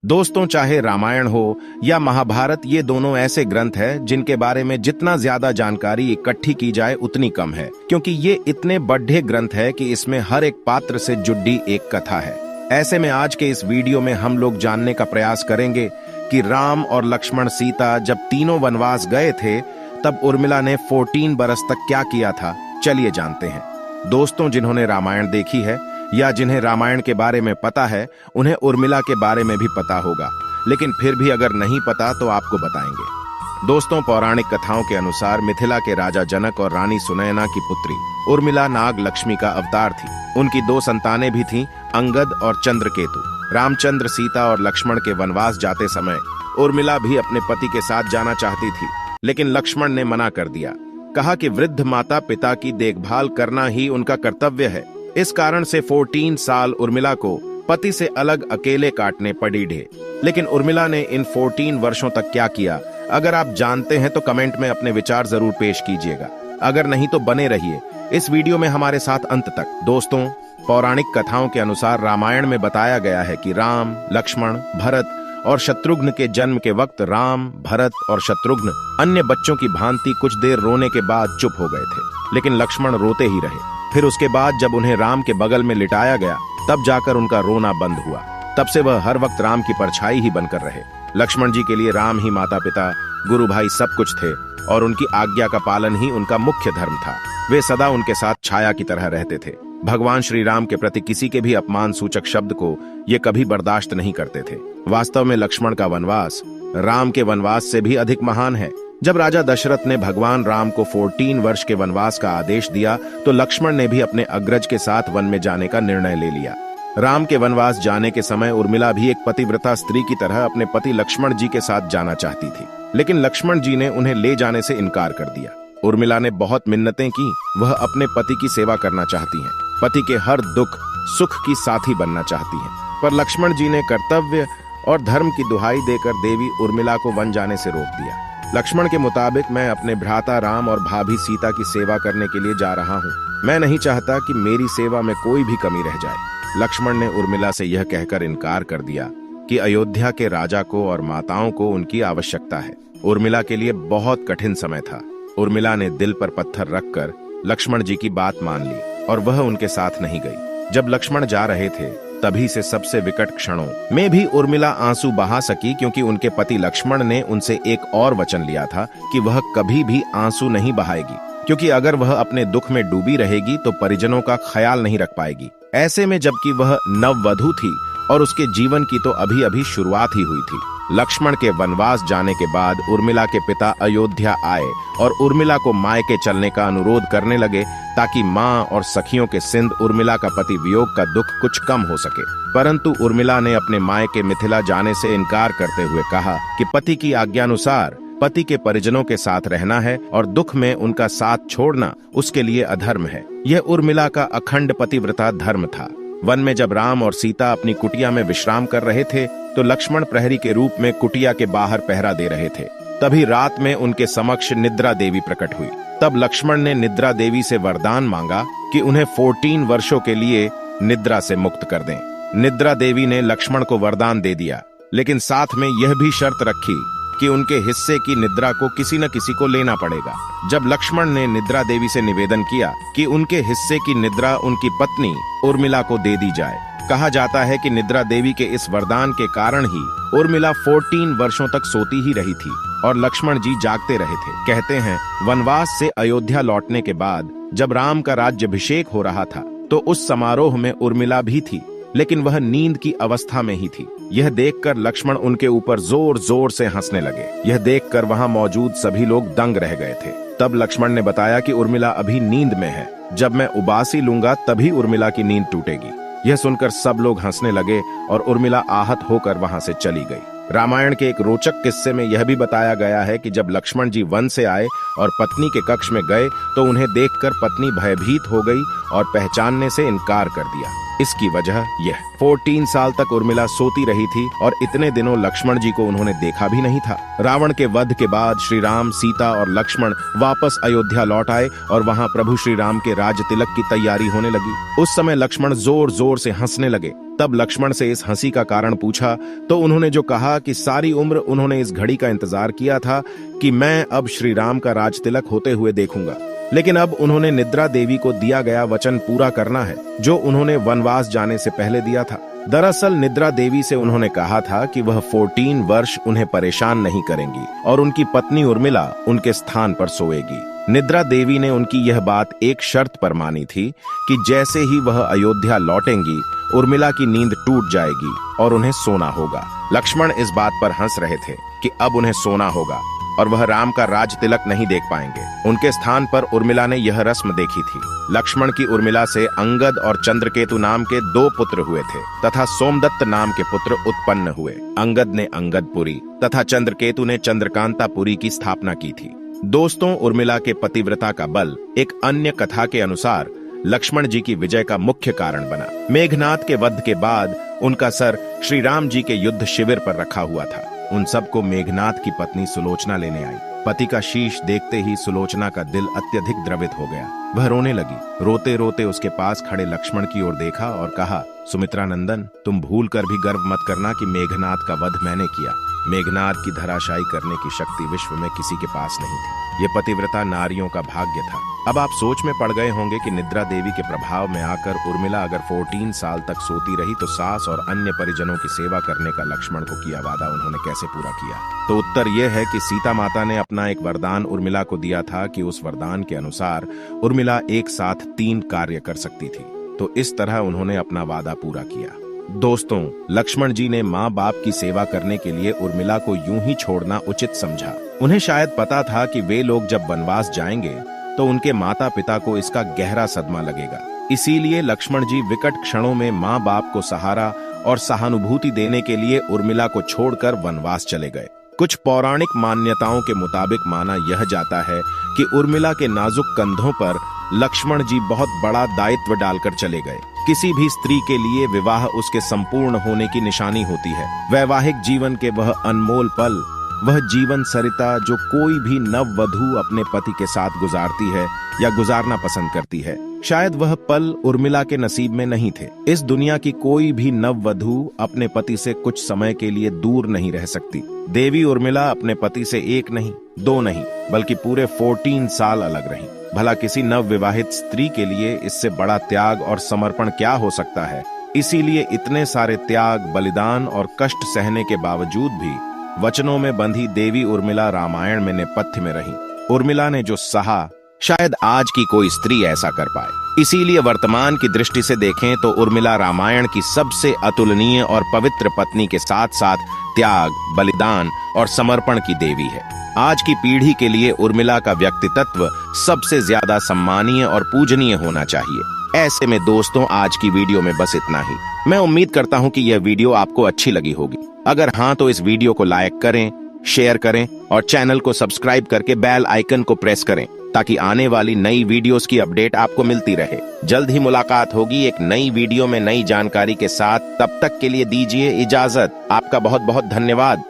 दोस्तों, चाहे रामायण हो या महाभारत, ये दोनों ऐसे ग्रंथ हैं जिनके बारे में जितना ज्यादा जानकारी इकट्ठी की जाए उतनी कम है, क्योंकि ये इतने बड़े ग्रंथ है कि इसमें हर एक पात्र से जुड़ी एक कथा है। ऐसे में आज के इस वीडियो में हम लोग जानने का प्रयास करेंगे कि राम और लक्ष्मण सीता जब तीनों वनवास गए थे तब उर्मिला ने 14 बरस तक क्या किया था। चलिए जानते हैं। दोस्तों, जिन्होंने रामायण देखी है या जिन्हें रामायण के बारे में पता है, उन्हें उर्मिला के बारे में भी पता होगा, लेकिन फिर भी अगर नहीं पता तो आपको बताएंगे। दोस्तों, पौराणिक कथाओं के अनुसार मिथिला के राजा जनक और रानी सुनयना की पुत्री उर्मिला नाग लक्ष्मी का अवतार थी। उनकी 2 संतानें भी थीं, अंगद और चंद्रकेतु। रामचंद्र, सीता और लक्ष्मण के वनवास जाते समय उर्मिला भी अपने पति के साथ जाना चाहती थी, लेकिन लक्ष्मण ने मना कर दिया। कहा कि वृद्ध माता पिता की देखभाल करना ही उनका कर्तव्य है। इस कारण से 14 साल उर्मिला को पति से अलग अकेले काटने पड़ी ढे। लेकिन उर्मिला ने इन 14 वर्षों तक क्या किया, अगर आप जानते हैं तो कमेंट में अपने विचार जरूर पेश कीजिएगा। अगर नहीं तो बने रहिए इस वीडियो में हमारे साथ अंत तक। दोस्तों, पौराणिक कथाओं के अनुसार रामायण में बताया गया है कि राम, लक्ष्मण, भरत और शत्रुघ्न के जन्म के वक्त राम, भरत और शत्रुघ्न अन्य बच्चों की भांति कुछ देर रोने के बाद चुप हो गए थे, लेकिन लक्ष्मण रोते ही रहे। फिर उसके बाद जब उन्हें राम के बगल में लिटाया गया तब जाकर उनका रोना बंद हुआ। तब से वह हर वक्त राम की परछाई ही बनकर रहे। लक्ष्मण जी के लिए राम ही माता पिता, गुरु भाई सब कुछ थे और उनकी आज्ञा का पालन ही उनका मुख्य धर्म था। वे सदा उनके साथ छाया की तरह रहते थे। भगवान श्री राम के प्रति किसी के भी अपमान सूचक शब्द को ये कभी बर्दाश्त नहीं करते थे। वास्तव में लक्ष्मण का वनवास राम के वनवास से भी अधिक महान है। जब राजा दशरथ ने भगवान राम को 14 वर्ष के वनवास का आदेश दिया तो लक्ष्मण ने भी अपने अग्रज के साथ वन में जाने का निर्णय ले लिया। राम के वनवास जाने के समय उर्मिला भी एक पतिव्रता स्त्री की तरह अपने पति लक्ष्मण जी के साथ जाना चाहती थी, लेकिन लक्ष्मण जी ने उन्हें ले जाने से इनकार कर दिया। उर्मिला ने बहुत मिन्नतें की। वह अपने पति की सेवा करना चाहती हैं, पति के हर दुख सुख की साथी बनना चाहती हैं, पर लक्ष्मण जी ने कर्तव्य और धर्म की दुहाई देकर देवी उर्मिला को वन जाने से रोक दिया। लक्ष्मण के मुताबिक, मैं अपने भ्राता राम और भाभी सीता की सेवा करने के लिए जा रहा हूँ। मैं नहीं चाहता कि मेरी सेवा में कोई भी कमी रह जाए। लक्ष्मण ने उर्मिला से यह कहकर इनकार कर दिया कि अयोध्या के राजा को और माताओं को उनकी आवश्यकता है। उर्मिला के लिए बहुत कठिन समय था। उर्मिला ने दिल पर पत्थर रखकर लक्ष्मण जी की बात मान ली और वह उनके साथ नहीं गई। जब लक्ष्मण जा रहे थे तभी से सबसे विकट क्षणों में भी उर्मिला आंसू बहा सकी, क्योंकि उनके पति लक्ष्मण ने उनसे एक और वचन लिया था कि वह कभी भी आंसू नहीं बहाएगी, क्योंकि अगर वह अपने दुख में डूबी रहेगी तो परिजनों का ख्याल नहीं रख पाएगी। ऐसे में जबकि वह नववधू थी और उसके जीवन की तो अभी अभी शुरुआत ही हुई थी। लक्ष्मण के वनवास जाने के बाद उर्मिला के पिता अयोध्या आए और उर्मिला को मायके चलने का अनुरोध करने लगे, ताकि मां और सखियों के सिंध उर्मिला का पति वियोग का दुख कुछ कम हो सके। परंतु उर्मिला ने अपने मायके मिथिला जाने से इनकार करते हुए कहा कि पति की आज्ञानुसार पति के परिजनों के साथ रहना है और दुख में उनका साथ छोड़ना उसके लिए अधर्म है। यह उर्मिला का अखंड पतिव्रता धर्म था। वन में जब राम और सीता अपनी कुटिया में विश्राम कर रहे थे तो लक्ष्मण प्रहरी के रूप में कुटिया के बाहर पहरा दे रहे थे। तभी रात में उनके समक्ष निद्रा देवी प्रकट हुई। तब लक्ष्मण ने निद्रा देवी से वरदान मांगा कि उन्हें 14 वर्षों के लिए निद्रा से मुक्त कर दें। निद्रा देवी ने लक्ष्मण को वरदान दे दिया, लेकिन साथ में यह भी शर्त रखी कि उनके हिस्से की निद्रा को किसी न किसी को लेना पड़ेगा। जब लक्ष्मण ने निद्रा देवी से निवेदन किया कि उनके हिस्से की निद्रा उनकी पत्नी उर्मिला को दे दी जाए, कहा जाता है कि निद्रा देवी के इस वरदान के कारण ही उर्मिला 14 वर्षों तक सोती ही रही थी और लक्ष्मण जी जागते रहे थे। कहते हैं, वनवास से अयोध्या लौटने के बाद जब राम का राज्याभिषेक हो रहा था तो उस समारोह में उर्मिला भी थी, लेकिन वह नींद की अवस्था में ही थी। यह देखकर लक्ष्मण उनके ऊपर जोर जोर से हंसने लगे। यह देखकर वहां मौजूद सभी लोग दंग रह गए थे। तब लक्ष्मण ने बताया कि उर्मिला अभी नींद में है, जब मैं उबासी लूंगा तभी उर्मिला की नींद टूटेगी। यह सुनकर सब लोग हंसने लगे और उर्मिला आहत होकर वहां से चली गई। रामायण के एक रोचक किस्से में यह भी बताया गया है कि जब लक्ष्मण जी वन से आए और पत्नी के कक्ष में गए तो उन्हें देखकर पत्नी भयभीत हो गई और पहचानने से इनकार कर दिया। इसकी वजह यह 14 साल तक उर्मिला सोती रही थी और इतने दिनों लक्ष्मण जी को उन्होंने देखा भी नहीं था। रावण के वध के बाद श्री राम, सीता और लक्ष्मण वापस अयोध्या लौट आए और वहां प्रभु श्री राम के राज तिलक की तैयारी होने लगी। उस समय लक्ष्मण जोर जोर से हंसने लगे। तब लक्ष्मण से इस हंसी का कारण पूछा तो उन्होंने जो कहा कि सारी उम्र उन्होंने इस घड़ी का इंतजार किया था कि मैं अब श्री राम का राज तिलक होते हुए देखूंगा, लेकिन अब उन्होंने निद्रा देवी को दिया गया वचन पूरा करना है जो उन्होंने वनवास जाने से पहले दिया था। दरअसल निद्रा देवी से उन्होंने कहा था कि वह 14 वर्ष उन्हें परेशान नहीं करेंगी और उनकी पत्नी उर्मिला उनके स्थान पर सोएगी। निद्रा देवी ने उनकी यह बात एक शर्त पर मानी थी कि जैसे ही वह अयोध्या लौटेंगी उर्मिला की नींद टूट जाएगी और उन्हें सोना होगा। लक्ष्मण इस बात पर हंस रहे थे कि अब उन्हें सोना होगा और वह राम का राज तिलक नहीं देख पाएंगे। उनके स्थान पर उर्मिला ने यह रस्म देखी थी। लक्ष्मण की उर्मिला से अंगद और चंद्रकेतु नाम के 2 पुत्र हुए थे तथा सोमदत्त नाम के पुत्र उत्पन्न हुए। अंगद ने अंगदपुरी तथा चंद्रकेतु ने चंद्रकांतापुरी की स्थापना की थी। दोस्तों, उर्मिला के पतिव्रता का बल एक अन्य कथा के अनुसार लक्ष्मण जी की विजय का मुख्य कारण बना। मेघनाद के वध के बाद उनका सर श्री राम जी के युद्ध शिविर पर रखा हुआ था। उन सबको मेघनाद की पत्नी सुलोचना लेने आई। पति का शीश देखते ही सुलोचना का दिल अत्यधिक द्रवित हो गया। वह रोने लगी। रोते रोते उसके पास खड़े लक्ष्मण की ओर देखा और कहा, सुमित्रा नंदन, तुम भूल कर भी गर्व मत करना कि मेघनाद का वध मैंने किया। मेघनाद की धराशायी करने की शक्ति विश्व में किसी के पास नहीं थी। ये पतिव्रता नारियों का भाग्य था। अब आप सोच में पड़ गए होंगे कि निद्रा देवी के प्रभाव में आकर उर्मिला अगर 14 साल तक सोती रही तो सास और अन्य परिजनों की सेवा करने का लक्ष्मण को किया वादा उन्होंने कैसे पूरा किया। तो उत्तर यह है कि सीता माता ने अपना एक वरदान उर्मिला को दिया था कि उस वरदान के अनुसार उर्मिला एक साथ 3 कार्य कर सकती थी। तो इस तरह उन्होंने अपना वादा पूरा किया। दोस्तों, लक्ष्मण जी ने माँ बाप की सेवा करने के लिए उर्मिला को यूं ही छोड़ना उचित समझा। उन्हें शायद पता था कि वे लोग जब वनवास जाएंगे तो उनके माता पिता को इसका गहरा सदमा लगेगा। इसीलिए लक्ष्मण जी विकट क्षणों में माँ बाप को सहारा और सहानुभूति देने के लिए उर्मिला को छोड़कर वनवास चले गए। कुछ पौराणिक मान्यताओं के मुताबिक माना यह जाता है कि उर्मिला के नाजुक कंधों पर लक्ष्मण जी बहुत बड़ा दायित्व डालकर चले गए। किसी भी स्त्री के लिए विवाह उसके संपूर्ण होने की निशानी होती है। वैवाहिक जीवन के वह अनमोल पल, वह जीवन सरिता जो कोई भी नववधू अपने पति के साथ गुजारती है या गुजारना पसंद करती है, शायद वह पल उर्मिला के नसीब में नहीं थे। इस दुनिया की कोई भी नववधू अपने पति से कुछ समय के लिए दूर नहीं रह सकती। देवी उर्मिला अपने पति से 1 नहीं, 2 नहीं, बल्कि पूरे 14 साल अलग रहीं। भला किसी नवविवाहित स्त्री के लिए इससे बड़ा त्याग और समर्पण क्या हो सकता है। इसीलिए इतने सारे त्याग, बलिदान और कष्ट सहने के बावजूद भी वचनों में बंधी देवी उर्मिला रामायण में नेपथ्य में रही। उर्मिला ने जो सहा, शायद आज की कोई स्त्री ऐसा कर पाए। इसीलिए वर्तमान की दृष्टि से देखें तो उर्मिला रामायण की सबसे अतुलनीय और पवित्र पत्नी के साथ साथ त्याग, बलिदान और समर्पण की देवी है। आज की पीढ़ी के लिए उर्मिला का व्यक्तित्व सबसे ज्यादा सम्मानीय और पूजनीय होना चाहिए। ऐसे में दोस्तों, आज की वीडियो में बस इतना ही। मैं उम्मीद करता हूं कि यह वीडियो आपको अच्छी लगी होगी। अगर हाँ तो इस वीडियो को लाइक करें, शेयर करें और चैनल को सब्सक्राइब करके बेल आइकन को प्रेस करें ताकि आने वाली नई वीडियोस की अपडेट आपको मिलती रहे। जल्द ही मुलाकात होगी एक नई वीडियो में नई जानकारी के साथ। तब तक के लिए दीजिए इजाजत। आपका बहुत बहुत धन्यवाद।